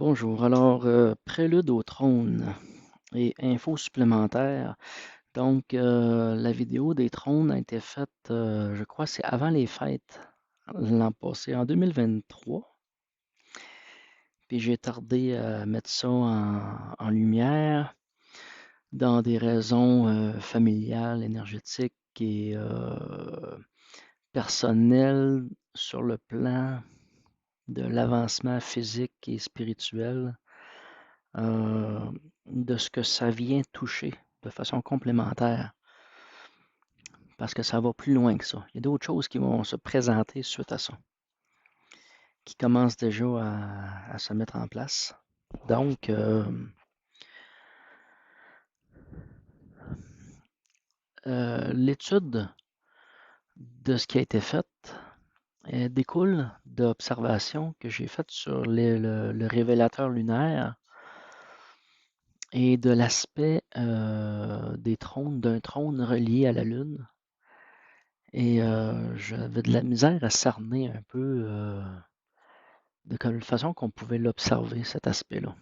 Bonjour. Alors, prélude au trône et infos supplémentaires. Donc, la vidéo des trônes a été faite, je crois, c'est avant les fêtes l'an passé, en 2023. Puis j'ai tardé à mettre ça en lumière dans des raisons familiales, énergétiques et personnelles sur le plan de l'avancement physique et spirituel euh, de ce que ça vient toucher de façon complémentaire, parce que ça va plus loin que ça. Il y a d'autres choses qui vont se présenter suite à ça, qui commencent déjà à se mettre en place. Donc, l'étude de ce qui a été fait découle d'observations que j'ai faites sur le révélateur lunaire et de l'aspect des trônes, d'un trône relié à la Lune. Et j'avais de la misère à cerner un peu de quelle façon qu'on pouvait l'observer, cet aspect-là.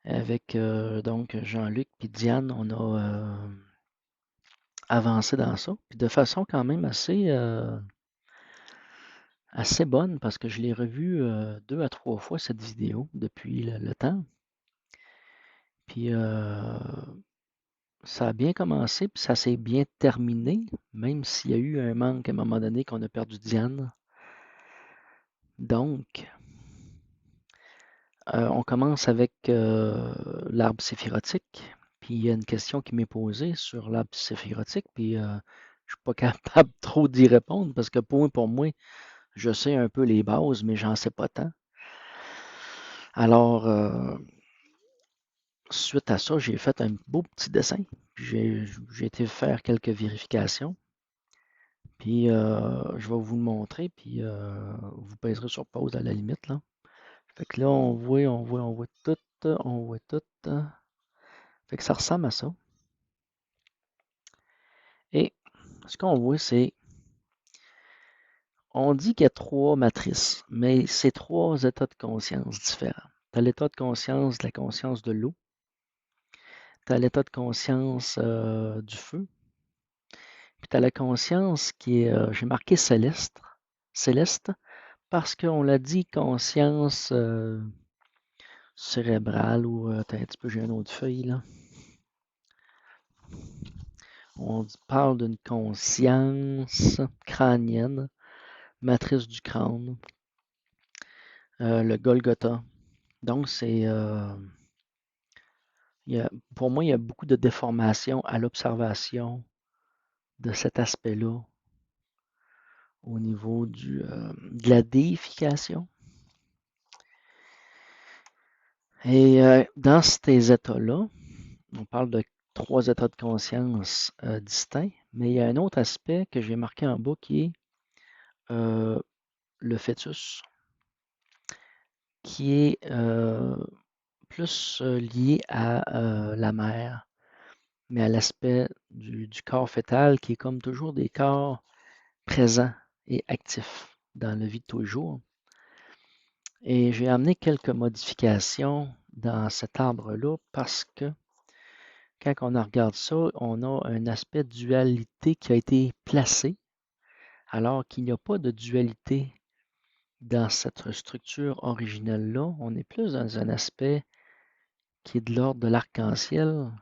Avec donc Jean-Luc et Diane, on a avancé dans ça, puis de façon quand même assez bonne, parce que je l'ai revu 2 à 3 fois cette vidéo depuis le temps. Puis ça a bien commencé, puis ça s'est bien terminé, même s'il y a eu un manque à un moment donné qu'on a perdu Diane. Donc, on commence avec l'arbre séphirotique. Puis il y a une question qui m'est posée sur l'arbre séphirotique, puis je ne suis pas capable trop d'y répondre parce que pour moi, je sais un peu les bases, mais j'en sais pas tant. Alors, suite à ça, j'ai fait un beau petit dessin. J'ai été faire quelques vérifications. Puis je vais vous le montrer, puis vous pèserez sur pause à la limite, là. Fait que là, on voit tout, on voit tout. Fait que ça ressemble à ça. Et ce qu'on voit, c'est, on dit qu'il y a 3 matrices, mais c'est 3 états de conscience différents. Tu as l'état de conscience de la conscience de l'eau, tu as l'état de conscience du feu, puis tu as la conscience qui est, j'ai marqué céleste, parce qu'on l'a dit conscience cérébrale ou, attends un petit peu, j'ai une autre feuille là. On parle d'une conscience crânienne, matrice du crâne, le Golgotha. Donc, pour moi, il y a beaucoup de déformations à l'observation de cet aspect-là au niveau de la déification. Et dans ces états-là, on parle de 3 états de conscience distincts, mais il y a un autre aspect que j'ai marqué en bas qui est le fœtus, qui est plus lié à la mère, mais à l'aspect du corps fœtal qui est comme toujours des corps présents et actifs dans la vie de tous les jours. Et j'ai amené quelques modifications dans cet arbre-là parce que quand on regarde ça, on a un aspect de dualité qui a été placé, alors qu'il n'y a pas de dualité dans cette structure originelle-là. On est plus dans un aspect qui est de l'ordre de l'arc-en-ciel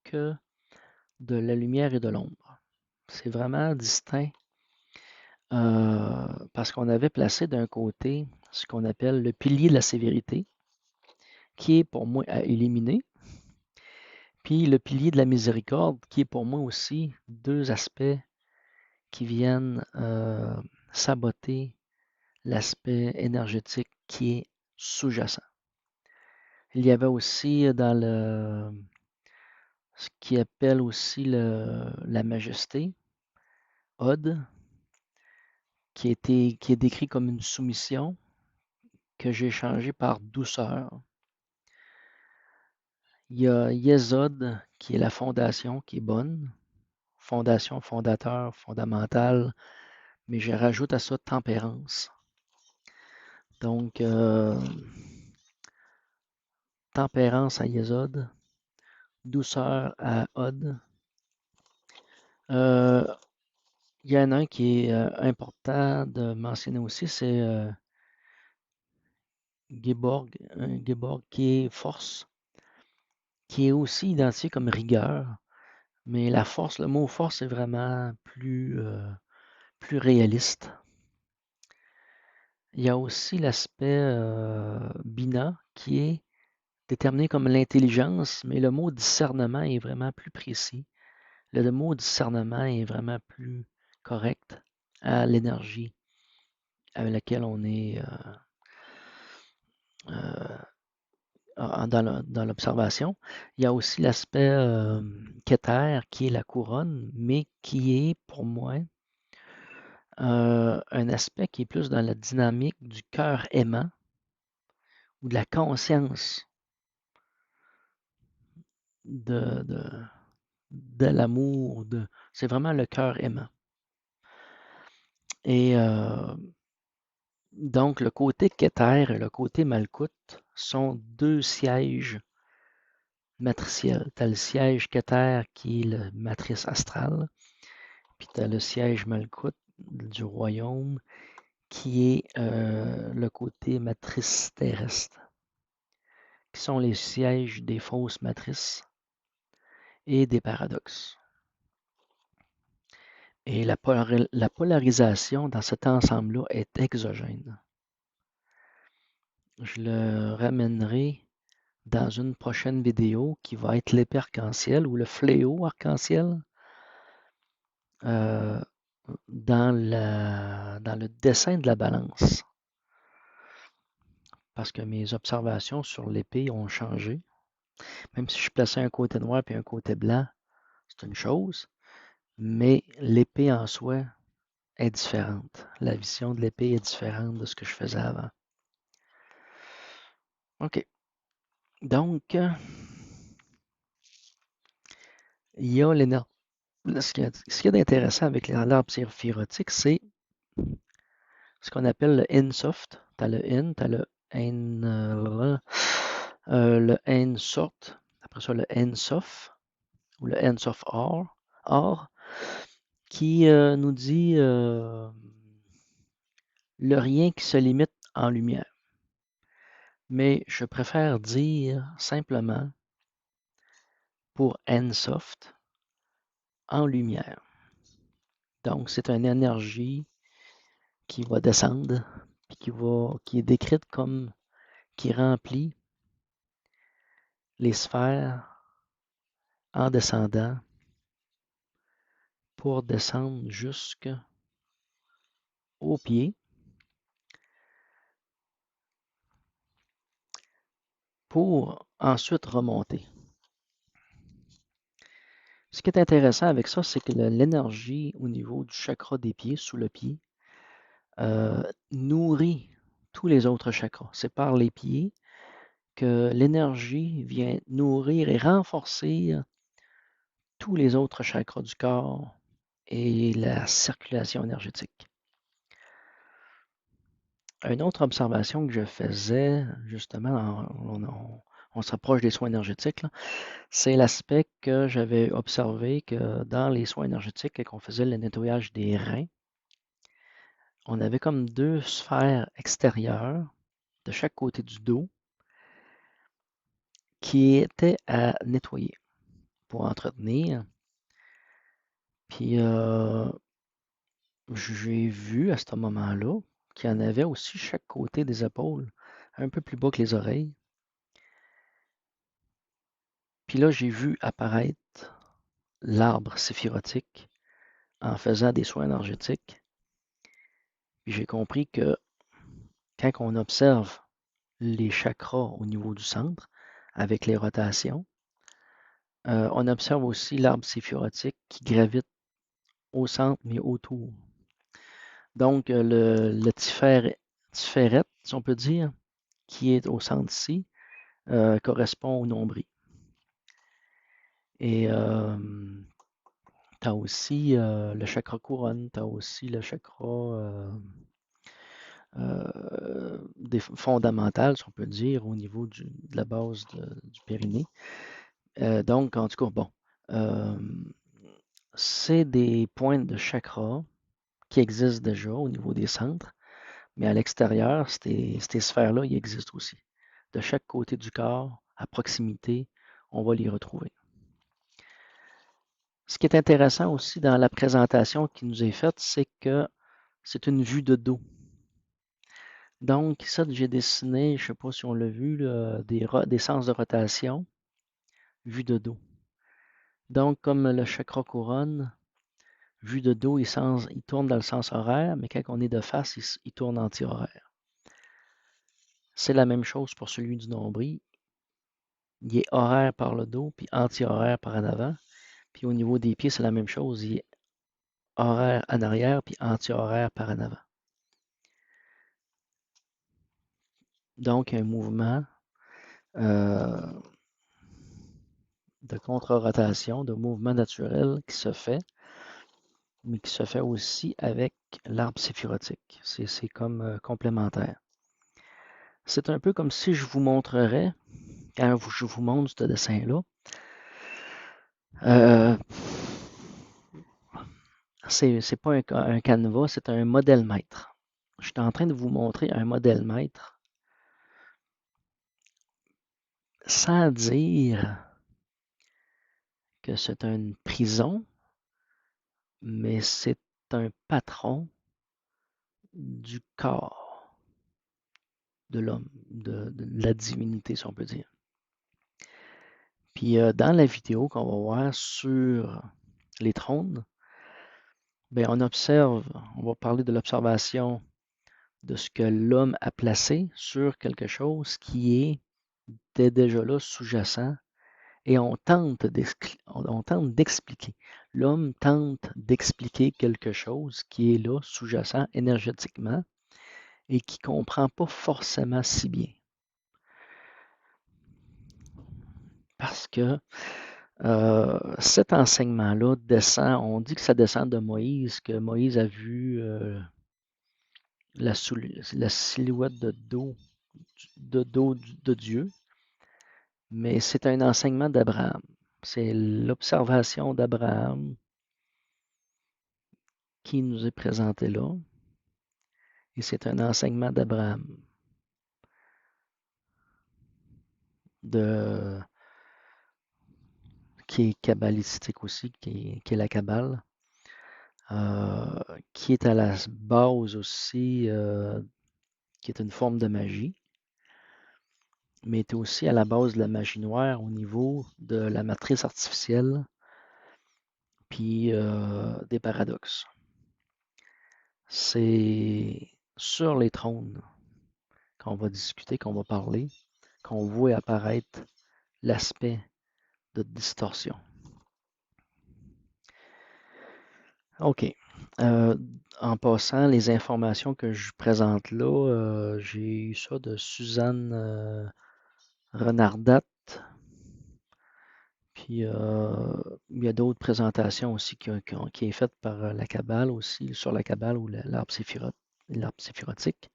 que de la lumière et de l'ombre. C'est vraiment distinct parce qu'on avait placé d'un côté ce qu'on appelle le pilier de la sévérité, qui est pour moi à éliminer, puis le pilier de la miséricorde, qui est pour moi aussi 2 aspects qui viennent saboter l'aspect énergétique qui est sous-jacent. Il y avait aussi dans ce qui appelle aussi la majesté, Od, qui est décrit comme une soumission, que j'ai changé par douceur. Il y a Yesod, qui est la fondation, qui est bonne. Fondation, fondateur, fondamentale. Mais je rajoute à ça tempérance. Donc, tempérance à Yesod, douceur à Od. Il y en a un qui est important de mentionner aussi, c'est Geborg, Geborg qui est force, qui est aussi identifié comme rigueur, mais la force, le mot force est vraiment plus réaliste. Il y a aussi l'aspect Bina qui est déterminé comme l'intelligence, mais le mot discernement est vraiment plus précis. Le mot discernement est vraiment plus correct à l'énergie avec laquelle on est dans l'observation. Il y a aussi l'aspect Keter qui est la couronne, mais qui est pour moi un aspect qui est plus dans la dynamique du cœur aimant ou de la conscience de, de, de l'amour. C'est vraiment le cœur aimant. Et donc, le côté Keter et le côté Malkout sont deux sièges matriciels. Tu as le siège Keter qui est la matrice astrale, puis tu as le siège Malkout du royaume qui est le côté matrice terrestre, qui sont les sièges des fausses matrices et des paradoxes. Et la polarisation dans cet ensemble-là est exogène. Je le ramènerai dans une prochaine vidéo qui va être l'épée arc-en-ciel ou le fléau arc-en-ciel dans le dessin de la balance. Parce que mes observations sur l'épée ont changé. Même si je plaçais un côté noir et un côté blanc, c'est une chose, mais l'épée en soi est différente. La vision de l'épée est différente de ce que je faisais avant. OK. Donc, il y a l'énergie. Ce qu'il y a d'intéressant avec l'arbre séphirotique, c'est ce qu'on appelle le N-soft. Tu as le N, tu as le N-sort, après ça le N-soft ou le N-soft or qui nous dit le rien qui se limite en lumière. Mais je préfère dire simplement pour N-soft en lumière. Donc, c'est une énergie qui va descendre, puis qui est décrite comme qui remplit les sphères en descendant pour descendre jusqu'au pied pour ensuite remonter. Ce qui est intéressant avec ça, c'est que l'énergie au niveau du chakra des pieds, sous le pied, nourrit tous les autres chakras. C'est par les pieds que l'énergie vient nourrir et renforcer tous les autres chakras du corps et la circulation énergétique. Une autre observation que je faisais, justement, on se rapproche des soins énergétiques, c'est l'aspect que j'avais observé que dans les soins énergétiques, quand on faisait le nettoyage des reins, on avait comme deux sphères extérieures de chaque côté du dos qui étaient à nettoyer pour entretenir. Puis j'ai vu à ce moment-là qu'il y en avait aussi chaque côté des épaules, un peu plus bas que les oreilles. Puis là, j'ai vu apparaître l'arbre séphirotique en faisant des soins énergétiques. Puis j'ai compris que quand on observe les chakras au niveau du centre avec les rotations, on observe aussi l'arbre séphirotique qui gravite au centre mais autour. Donc le Tiferet, si on peut dire, qui est au centre ici, correspond au nombril. Et tu as aussi le chakra couronne, tu as aussi le chakra fondamentales, si on peut dire, au niveau de la base du périnée. Donc, en tout cas, bon, c'est des points de chakra qui existent déjà au niveau des centres, mais à l'extérieur, ces sphères-là, ils existent aussi. De chaque côté du corps, à proximité, on va les retrouver. Ce qui est intéressant aussi dans la présentation qui nous est faite, c'est que c'est une vue de dos. Donc, ça, j'ai dessiné, je ne sais pas si on l'a vu, là, des sens de rotation, vue de dos. Donc, comme le chakra couronne, vue de dos, il tourne dans le sens horaire, mais quand on est de face, il tourne anti-horaire. C'est la même chose pour celui du nombril. Il est horaire par le dos, puis anti-horaire par en avant. Puis au niveau des pieds, c'est la même chose. Il est horaire en arrière, puis anti-horaire par en avant. Donc, un mouvement de contre-rotation, de mouvement naturel qui se fait, mais qui se fait aussi avec l'arbre séphirotique. C'est comme complémentaire. C'est un peu comme si je vous montrerais, quand je vous montre ce dessin-là, c'est pas un canevas, c'est un modèle maître. Je suis en train de vous montrer un modèle maître sans dire que c'est une prison, mais c'est un patron du corps de l'homme, de la divinité, si on peut dire. Puis dans la vidéo qu'on va voir sur les trônes, bien, on va parler de l'observation de ce que l'homme a placé sur quelque chose qui était déjà là, sous-jacent, et on tente d'expliquer. L'homme tente d'expliquer quelque chose qui est là, sous-jacent énergétiquement, et qui ne comprend pas forcément si bien. Parce que cet enseignement-là descend, on dit que ça descend de Moïse, que Moïse a vu la silhouette de dos de Dieu, mais c'est un enseignement d'Abraham. C'est l'observation d'Abraham qui nous est présenté là, et c'est un enseignement d'Abraham, qui est kabbalistique aussi, qui est la Kabbale, qui est à la base aussi, qui est une forme de magie, mais est aussi à la base de la magie noire au niveau de la matrice artificielle, puis des paradoxes. C'est sur les trônes qu'on va discuter, qu'on va parler, qu'on voit apparaître l'aspect de distorsion. OK. En passant, les informations que je présente là, j'ai eu ça de Suzanne Renardat. Puis il y a d'autres présentations aussi qui est faite par la Kabbale aussi, sur la Kabbale ou l'arbre séphirotique.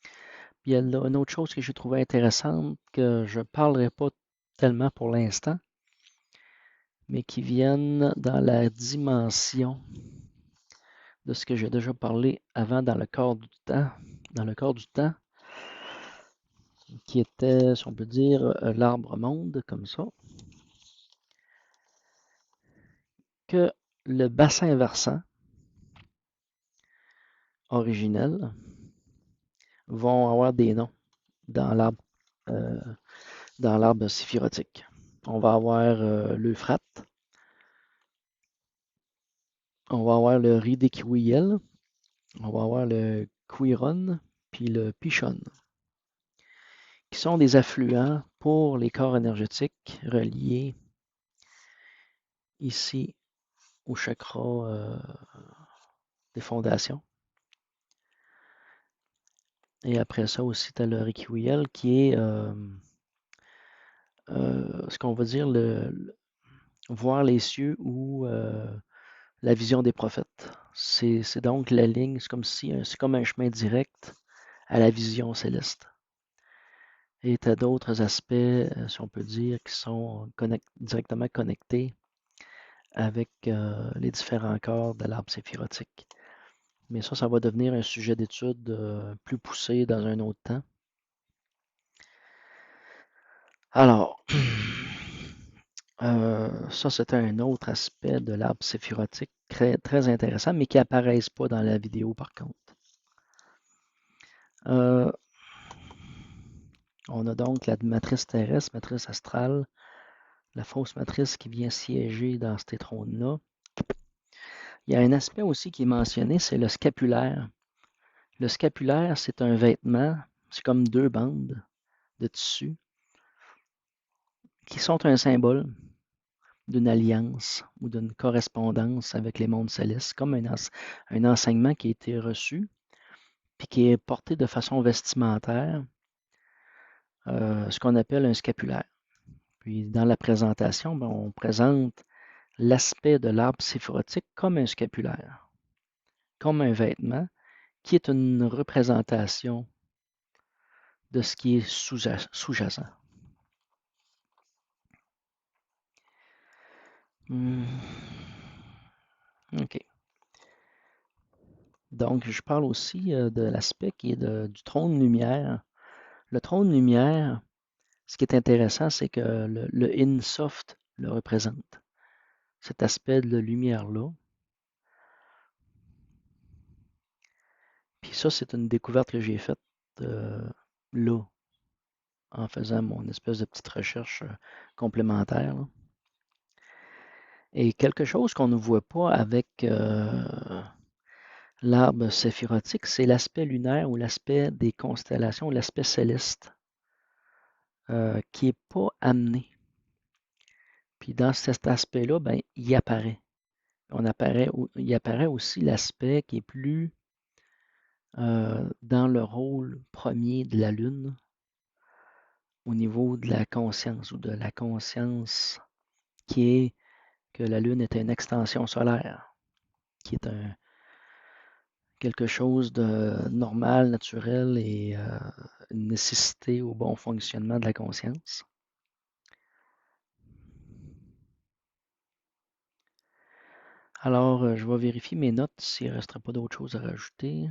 Puis il y a une autre chose que j'ai trouvé intéressante que je ne parlerai pas tellement pour l'instant, mais qui viennent dans la dimension de ce que j'ai déjà parlé avant dans le corps du temps, qui était, si on peut dire, l'arbre monde, comme ça, que le bassin versant originel vont avoir des noms dans l'arbre séphirotique. On va avoir l'Euphrate, on va avoir le Ridéquiwiel, on va avoir le Quiron, puis le Pichon, qui sont des affluents pour les corps énergétiques reliés ici au chakra des fondations. Et après ça aussi, tu as le Rikiwiel qui est ce qu'on va dire voir les cieux ou la vision des prophètes. C'est donc la ligne, c'est comme un chemin direct à la vision céleste. Et tu as d'autres aspects, si on peut dire, qui sont directement connectés avec les différents corps de l'arbre séphirotique. Mais ça va devenir un sujet d'étude plus poussé dans un autre temps. Alors, ça, c'est un autre aspect de l'arbre séphirotique très, très intéressant, mais qui n'apparaissent pas dans la vidéo par contre. On a donc la matrice terrestre, matrice astrale, la fausse matrice qui vient siéger dans ces trônes-là. Il y a un aspect aussi qui est mentionné, c'est le scapulaire. Le scapulaire, c'est un vêtement, c'est comme deux bandes de tissu qui sont un symbole d'une alliance ou d'une correspondance avec les mondes célestes, comme un enseignement qui a été reçu, puis qui est porté de façon vestimentaire, ce qu'on appelle un scapulaire. Puis dans la présentation, on présente l'aspect de l'arbre séphirotique comme un scapulaire, comme un vêtement, qui est une représentation de ce qui est sous-jacent. OK. Donc, je parle aussi de l'aspect qui est du trône lumière. Le trône lumière, ce qui est intéressant, c'est que le InSoft le représente. Cet aspect de lumière-là. Puis ça, c'est une découverte que j'ai faite là, en faisant mon espèce de petite recherche complémentaire. Là. Et quelque chose qu'on ne voit pas avec l'arbre séphirotique, c'est l'aspect lunaire ou l'aspect des constellations, l'aspect céleste, qui n'est pas amené. Puis dans cet aspect-là, ben, il apparaît. Il apparaît aussi l'aspect qui est plus dans le rôle premier de la Lune au niveau de la conscience ou de la conscience qui est que la Lune est une extension solaire, qui est quelque chose de normal, naturel et une nécessité au bon fonctionnement de la conscience. Alors, je vais vérifier mes notes s'il ne resterait pas d'autres choses à rajouter.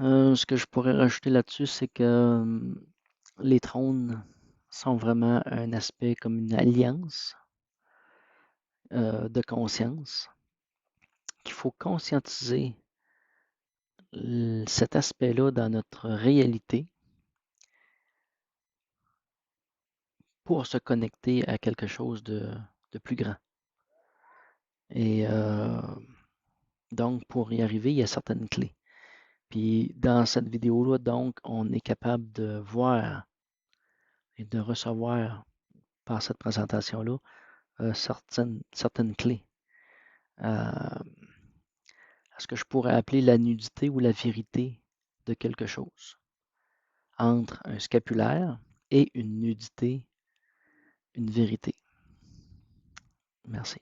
Ce que je pourrais rajouter là-dessus, c'est que les trônes sont vraiment un aspect comme une alliance de conscience, qu'il faut conscientiser cet aspect-là dans notre réalité pour se connecter à quelque chose de plus grand. Et donc, pour y arriver, il y a certaines clés. Puis dans cette vidéo-là, donc, on est capable de voir et de recevoir par cette présentation-là certaines clés à ce que je pourrais appeler la nudité ou la vérité de quelque chose entre un scapulaire et une nudité, une vérité. Merci.